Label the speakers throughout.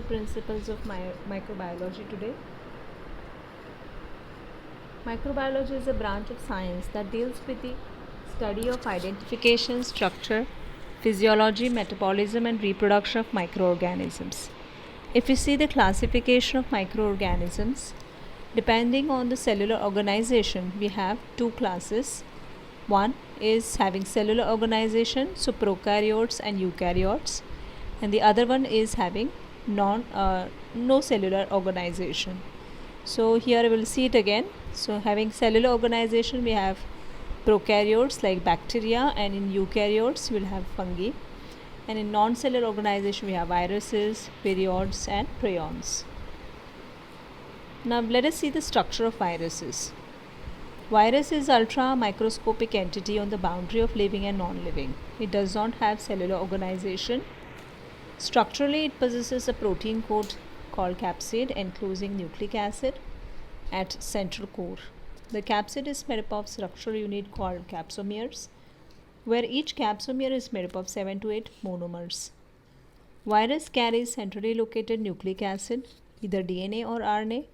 Speaker 1: Principles of microbiology today. Microbiology is a branch of science that deals with the study of identification, structure, physiology, metabolism, and reproduction of microorganisms. If we see the classification of microorganisms, depending on the cellular organization, we have two classes. One is having cellular organization, so prokaryotes and eukaryotes, and the other one is having no cellular organization. So here we will see it again. So having cellular organization, we have prokaryotes like bacteria, and in eukaryotes we will have fungi, and in non-cellular organization we have viruses, virions, and prions. Now let us see the structure of viruses. Virus is ultra microscopic entity on the boundary of living and non-living. It does not have cellular organization. Structurally, it possesses a protein coat called capsid enclosing nucleic acid at central core. The capsid is made up of structural unit called capsomeres, where each capsomere is made up of 7 to 8 monomers. Virus carries centrally located nucleic acid, either DNA or RNA,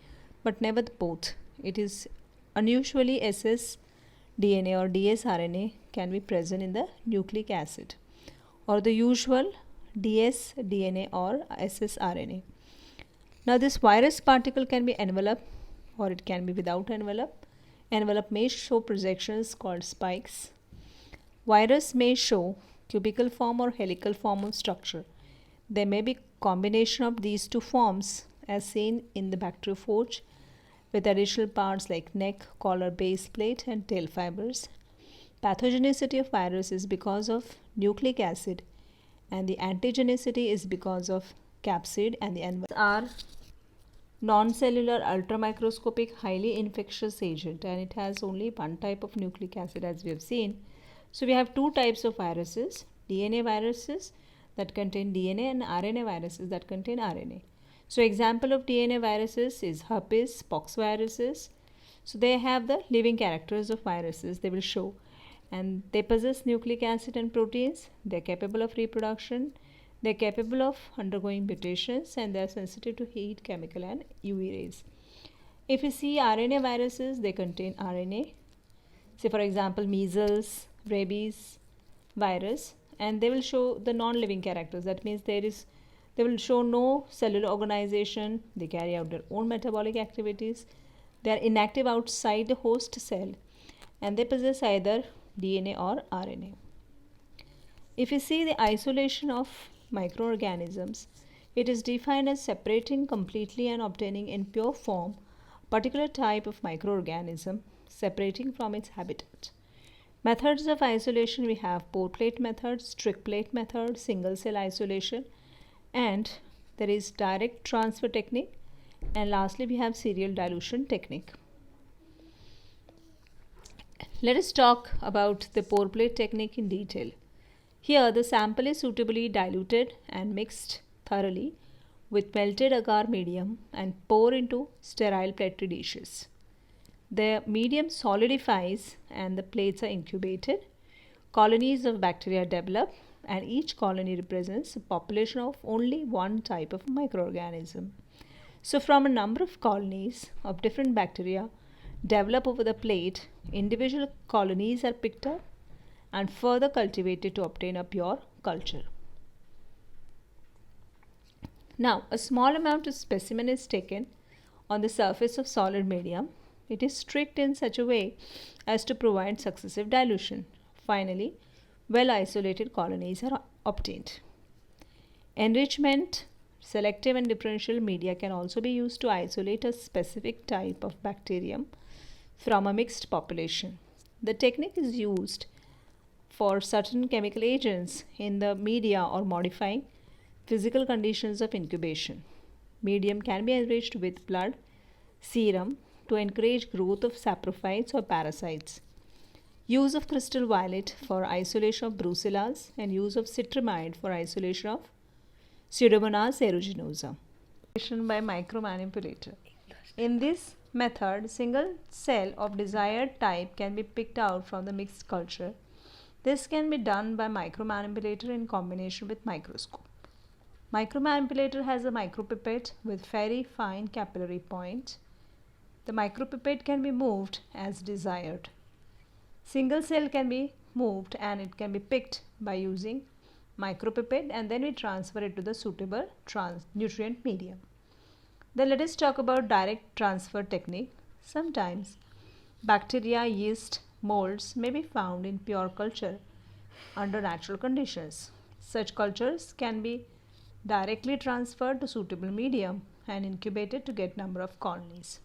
Speaker 1: but never both. It is unusually SS DNA or dsRNA can be present in the nucleic acid, or the usual ds DNA or ssRNA. Now this virus particle can be enveloped or it can be without envelope. Envelope may show projections called spikes. Virus may show cubical form or helical form of structure. There may be combination of these two forms as seen in the bacteriophage, with additional parts like neck, collar, base plate, and tail fibers. Pathogenicity of virus is because of nucleic acid, and the antigenicity is because of capsid and the envelope. Are non-cellular ultramicroscopic highly infectious agent, and it has only one type of nucleic acid as we have seen. So we have two types of viruses: DNA viruses that contain DNA and RNA viruses that contain RNA. So example of DNA viruses is herpes, pox viruses. So they have the living characters of viruses they will show, and they possess nucleic acid and proteins. They're capable of reproduction. They're capable of undergoing mutations, and they're sensitive to heat, chemical, and UV rays. If you see RNA viruses, they contain RNA. Say for example measles, rabies virus, and they will show the non-living characters. That means they will show no cellular organization. They carry out their own metabolic activities. They are inactive outside the host cell, and they possess either DNA or RNA. If you see the isolation of microorganisms, it is defined as separating completely and obtaining in pure form a particular type of microorganism, separating from its habitat. Methods of isolation: we have pour plate method, strict plate method, single cell isolation, and there is direct transfer technique, and lastly we have serial dilution technique. Let us talk about the pour plate technique in detail. Here the sample is suitably diluted and mixed thoroughly with melted agar medium and pour into sterile petri dishes. The medium solidifies and the plates are incubated. Colonies of bacteria develop, and each colony represents a population of only one type of microorganism. So from a number of colonies of different bacteria develop over the plate, individual colonies are picked up and further cultivated to obtain a pure culture. Now, a small amount of specimen is taken on the surface of solid medium. It is strict in such a way as to provide successive dilution. Finally, well isolated colonies are obtained. Enrichment, selective and differential media can also be used to isolate a specific type of bacterium from a mixed population. The technique is used for certain chemical agents in the media or modifying physical conditions of incubation. Medium can be enriched with blood, serum to encourage growth of saprophytes or parasites. Use of crystal violet for isolation of brucellosis, and use of citramide for isolation of Pseudomonas aeruginosa. By micromanipulator. In this method, single cell of desired type can be picked out from the mixed culture. This can be done by micromanipulator in combination with microscope. Micromanipulator has a micropipette with very fine capillary point. The micropipette can be moved as desired. Single cell can be moved and it can be picked by using micropipette, and then we transfer it to the suitable nutrient medium. Then let us talk about direct transfer technique. Sometimes bacteria, yeast, molds may be found in pure culture under natural conditions. Such cultures can be directly transferred to suitable medium and incubated to get number of colonies.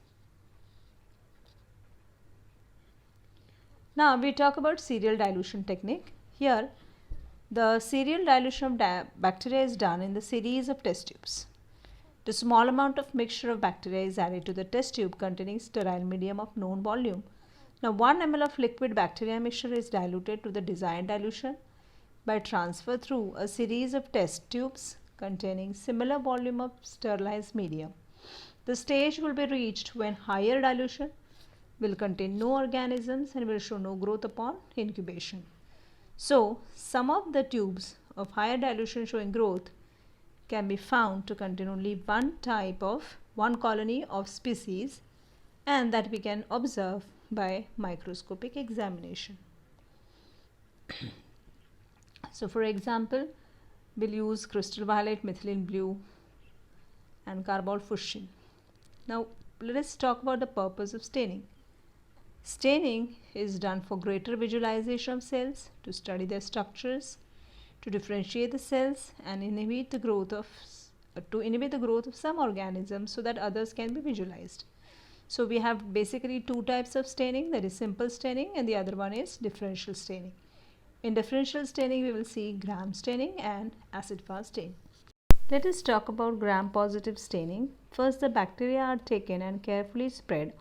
Speaker 1: Now we talk about serial dilution technique. Here the serial dilution of bacteria is done in the series of test tubes. The small amount of mixture of bacteria is added to the test tube containing sterile medium of known volume. Now 1 ml of liquid bacteria mixture is diluted to the desired dilution by transfer through a series of test tubes containing similar volume of sterilized medium. The stage will be reached when higher dilution will contain no organisms and will show no growth upon incubation. So, some of the tubes of higher dilution showing growth can be found to contain only one colony of species, and that we can observe by microscopic examination. So, for example, we'll use crystal violet, methylene blue and carbol-fuchsin. Now, let us talk about the purpose of staining. Staining is done for greater visualization of cells, to study their structures, to differentiate the cells and inhibit the growth of some organisms so that others can be visualized. So we have basically two types of staining, that is simple staining and the other one is differential staining. In differential staining we will see gram staining and acid-fast staining. Let us talk about gram-positive staining. First, the bacteria are taken and carefully spread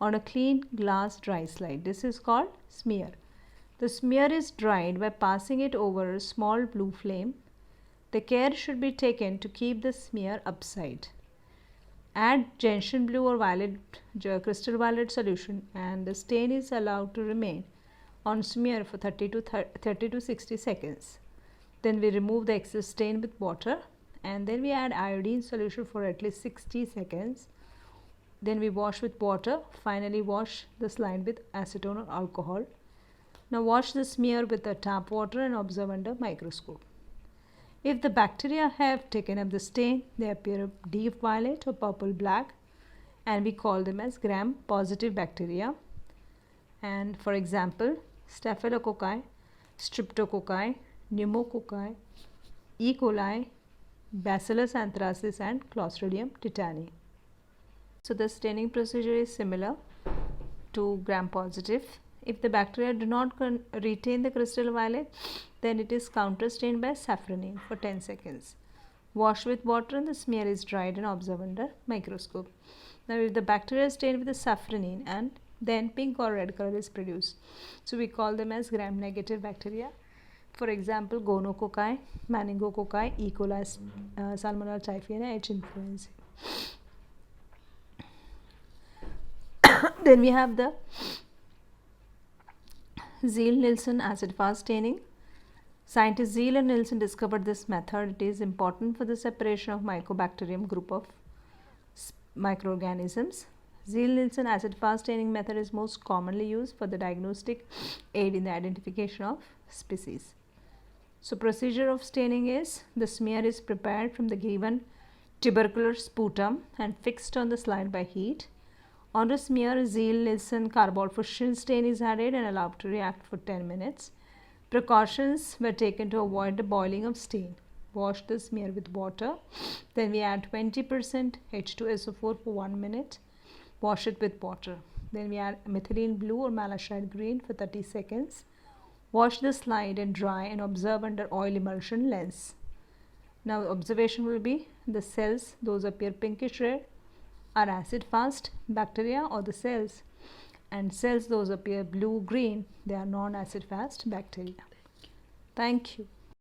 Speaker 1: on a clean glass dry slide. This is called smear. The smear is dried by passing it over a small blue flame. The care should be taken to keep the smear upside. Add gentian blue or crystal violet solution and the stain is allowed to remain on smear for 30 to 60 seconds. Then we remove the excess stain with water and then we add iodine solution for at least 60 seconds. Then we wash with water. Finally wash the slide with acetone or alcohol. Now wash the smear with the tap water and observe under microscope. If the bacteria have taken up the stain, they appear deep violet or purple black and we call them as gram-positive bacteria. And for example, Staphylococci, Streptococci, Pneumococci, E. coli, Bacillus anthracis and Clostridium tetani. So the staining procedure is similar to gram-positive. If the bacteria do not retain the crystal violet, then it is counter-stained by safranin for 10 seconds. Wash with water and the smear is dried and observed under microscope. Now if the bacteria is stained with the safranin and then pink or red color is produced, so we call them as gram-negative bacteria. For example, gonococci, meningococci, E. coli, Salmonella typhi and H. influenzae. Then we have the Zeal-Nielsen acid-fast staining. Scientists Zeal and Nielsen discovered this method. It is important for the separation of Mycobacterium group of microorganisms. Zeal-Nielsen acid-fast staining method is most commonly used for the diagnostic aid in the identification of species. So procedure of staining is the smear is prepared from the given tubercular sputum and fixed on the slide by heat. On the smear, Zeal-Nielsen carbol-fuchsin stain is added and allowed to react for 10 minutes. Precautions were taken to avoid the boiling of stain. Wash the smear with water. Then we add 20% H2SO4 for 1 minute. Wash it with water. Then we add methylene blue or malachite green for 30 seconds. Wash the slide and dry and observe under oil emulsion lens. Now observation will be the cells, those appear pinkish red, are acid-fast bacteria or the cells, and cells those appear blue-green, they are non-acid-fast bacteria. Thank you.